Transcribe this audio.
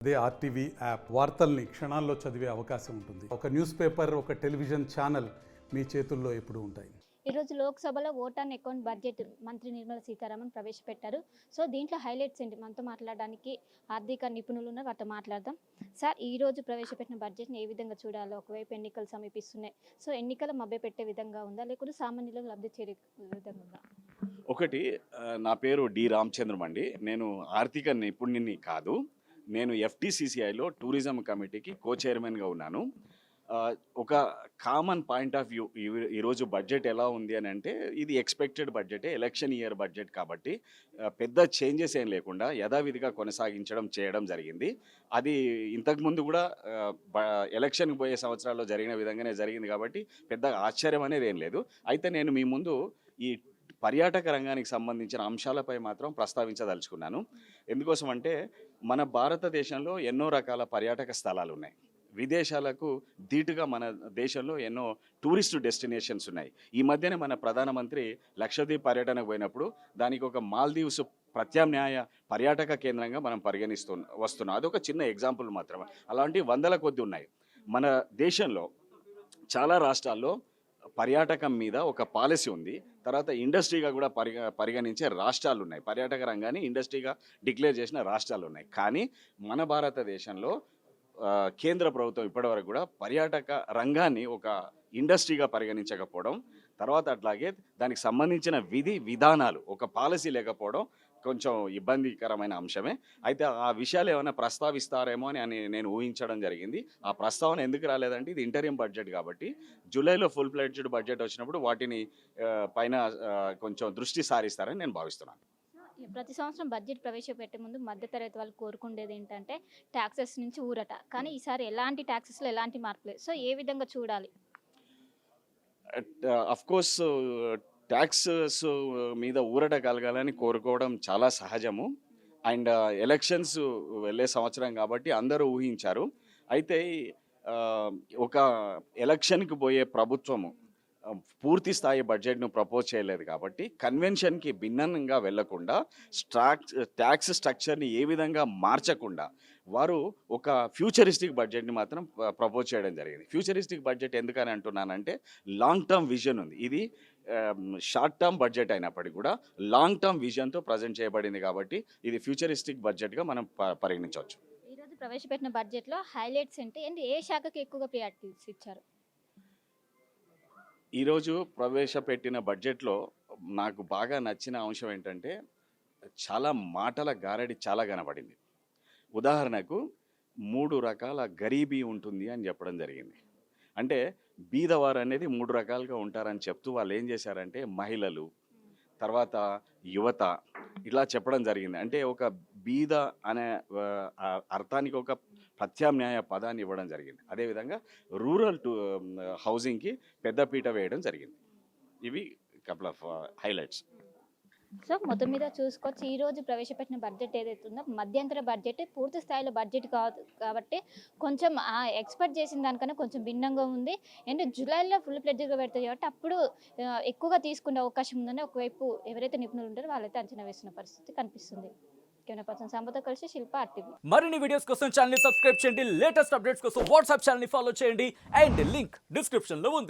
అదే RTV app వార్తల్ని క్షణాల్లో చదివే అవకాశం ఉంటుంది. ఒక న్యూస్ పేపర్, ఒక టెలివిజన్ ఛానల్ మీ చేతుల్లో ఎప్పుడూ ఉంటాయి. ఈరోజు లోక్సభలో ఓట్ ఆన్ అకౌంట్ బడ్జెట్ మంత్రి నిర్మలా సీతారామన్ ప్రవేశపెట్టారు. సో దీంట్లో హైలైట్స్ ఏంటి మనతో మాట్లాడడానికి ఆర్థిక నిపుణులు ఉన్నారు, వాటితో మాట్లాడదాం. సార్, ఈరోజు ప్రవేశపెట్టిన బడ్జెట్ని ఏ విధంగా చూడాలో? ఒకవైపు ఎన్నికలు సమీపిస్తున్నాయి, సో ఎన్నికల మభ్యపెట్టే విధంగా ఉందా, లేకపోతే సామాన్యులకు లబ్ధి చేరే విధంగా ఉందా? ఒకటి, నా పేరు డి రామచంద్రం అండి. నేను ఆర్థిక నిపుణుని కాదు. నేను ఎఫ్టీసీసీఐలో టూరిజం కమిటీకి కో చైర్మన్గా ఉన్నాను. ఒక కామన్ పాయింట్ ఆఫ్ వ్యూ, ఈరోజు బడ్జెట్ ఎలా ఉంది అని అంటే, ఇది ఎక్స్పెక్టెడ్ బడ్జెటే, ఎలక్షన్ ఇయర్ బడ్జెట్ కాబట్టి పెద్ద చేంజెస్ ఏం లేకుండా యథావిధిగా చేయడం జరిగింది. అది ఇంతకుముందు కూడా ఎలక్షన్కి పోయే సంవత్సరాల్లో జరిగిన విధంగానే జరిగింది కాబట్టి పెద్ద ఆశ్చర్యం అనేది ఏం లేదు. అయితే నేను మీ ముందు ఈ పర్యాటక రంగానికి సంబంధించిన అంశాలపై మాత్రం ప్రస్తావించదలుచుకున్నాను. ఎందుకోసం అంటే, మన భారతదేశంలో ఎన్నో రకాల పర్యాటక స్థలాలు ఉన్నాయి. విదేశాలకు ధీటుగా మన దేశంలో ఎన్నో టూరిస్టు డెస్టినేషన్స్ ఉన్నాయి. ఈ మధ్యనే మన ప్రధానమంత్రి లక్షద్వీప్ పర్యటనకు పోయినప్పుడు దానికి ఒక మాల్దీవ్స్ ప్రత్యామ్నాయ పర్యాటక కేంద్రంగా మనం వస్తున్నాం. అదొక చిన్న ఎగ్జాంపుల్ మాత్రమే. అలాంటి వందల కొద్ది ఉన్నాయి. మన దేశంలో చాలా రాష్ట్రాల్లో పర్యాటకం మీద ఒక పాలసీ ఉంది. తర్వాత ఇండస్ట్రీగా కూడా పరిగణించే రాష్ట్రాలు ఉన్నాయి. పర్యాటక రంగాన్ని ఇండస్ట్రీగా డిక్లేర్ చేసిన రాష్ట్రాలు ఉన్నాయి. కానీ మన భారతదేశంలో కేంద్ర ప్రభుత్వం ఇప్పటివరకు కూడా పర్యాటక రంగాన్ని ఒక ఇండస్ట్రీగా పరిగణించకపోవడం, తర్వాత అట్లాగే దానికి సంబంధించిన విధానాలు, ఒక పాలసీ లేకపోవడం కొంచెం ఇబ్బందికరమైన అంశమే. అయితే ఆ విషయాలు ఏమైనా ప్రస్తావిస్తారేమో అని నేను ఊహించడం జరిగింది. ఆ ప్రస్తావన ఎందుకు రాలేదంటే, ఇది ఇంటరియం బడ్జెట్ కాబట్టి జూలైలో ఫుల్ ఫ్లెడ్జ్డ్ బడ్జెట్ వచ్చినప్పుడు వాటిని పైన కొంచెం దృష్టి సారిస్తారని నేను భావిస్తున్నాను. ప్రతి సంవత్సరం బడ్జెట్ ప్రవేశపెట్టే ముందు మధ్యతరగతి వాళ్ళు కోరుకునేది ఏంటంటే ట్యాక్సెస్ నుంచి ఊరట. కానీ ఈసారి ఎలాంటి ట్యాక్సెస్లో ఎలాంటి మార్పు లేదు. సో ఏ విధంగా చూడాలి? అఫ్కోర్స్ ట్యాక్సెస్ మీద ఊరట కలగాలని కోరుకోవడం చాలా సహజము. అండ్ ఎలక్షన్స్ వెళ్ళే సంవత్సరం కాబట్టి అందరూ ఊహించారు. అయితే ఒక ఎలక్షన్కి పోయే ప్రభుత్వము పూర్తి స్థాయి బడ్జెట్ను ప్రపోజ్ చేయలేదు కాబట్టి కన్వెన్షన్కి భిన్నంగా వెళ్లకుండా ట్యాక్స్ స్ట్రక్చర్ని ఏ విధంగా మార్చకుండా వారు ఒక ఫ్యూచరిస్టిక్ బడ్జెట్ని మాత్రం ప్రపోజ్ చేయడం జరిగింది. ఫ్యూచరిస్టిక్ బడ్జెట్ ఎందుకని అంటున్నానంటే, లాంగ్ టర్మ్ విజన్ ఉంది. ఇది షార్ట్ టర్మ్ బడ్జెట్ అయినప్పటికీ కూడా లాంగ్ టర్మ్ విజన్తో ప్రజెంట్ చేయబడింది కాబట్టి ఇది ఫ్యూచరిస్టిక్ బడ్జెట్గా మనం పరిగణించవచ్చు. ఈరోజు ప్రవేశపెట్టిన బడ్జెట్లో హైలైట్స్ ఏంటి అండ్ ఏ శాఖకి ఎక్కువగా ప్రియారిటీస్ ఇచ్చారు? ఈరోజు ప్రవేశపెట్టిన బడ్జెట్లో నాకు బాగా నచ్చిన అంశం ఏంటంటే, చాలా మాటల గారడి చాలా కనబడింది. ఉదాహరణకు 3 రకాల గరీబీ ఉంటుంది అని చెప్పడం జరిగింది. అంటే బీదవారు అనేది 3 రకాలుగా ఉంటారని చెప్తూ వాళ్ళు ఏం చేశారంటే, మహిళలు, తర్వాత యువత, ఇలా చెప్పడం జరిగింది. అంటే ఒక బీద అనే అర్థానికి ఒక ప్రత్యామ్నాయ పదాన్ని ఇవ్వడం జరిగింది. అదేవిధంగా రూరల్ హౌసింగ్కి పెద్దపీట వేయడం జరిగింది. ఇవి కపుల్ ఆఫ్ హైలైట్స్. సో మొత్తం మీద చూసుకోవచ్చు, ఈరోజు ప్రవేశపెట్టిన బడ్జెట్ ఏదైతే ఉందో మధ్యంతర బడ్జెట్, పూర్తి స్థాయిలో బడ్జెట్ కాదు కాబట్టి కొంచెం ఎక్స్పెక్ట్ చేసిన దానికన్నా కొంచెం భిన్నంగా ఉంది. అండ్ జూలైలో ఫుల్ ఫ్లెడ్జ్గా పెడతాయి కాబట్టి అప్పుడు ఎక్కువగా తీసుకునే అవకాశం ఉందని ఒకవైపు ఎవరైతే నిపుణులు ఉంటారో వాళ్ళైతే అంచనా వేసిన పరిస్థితి కనిపిస్తుంది. సంపతో కలిసి శిల్ప ఆర్టీవీ. మరిన్ని వీడియోస్ కోసం ఛానల్ ని సబ్స్క్రైబ్ చేయండి. లేటెస్ట్ అప్డేట్స్ కోసం వాట్సాప్ ఛానల్ ని ఫాలో చేయండి. అండ్ లింక్ డిస్క్రిప్షన్ లో ఉంది.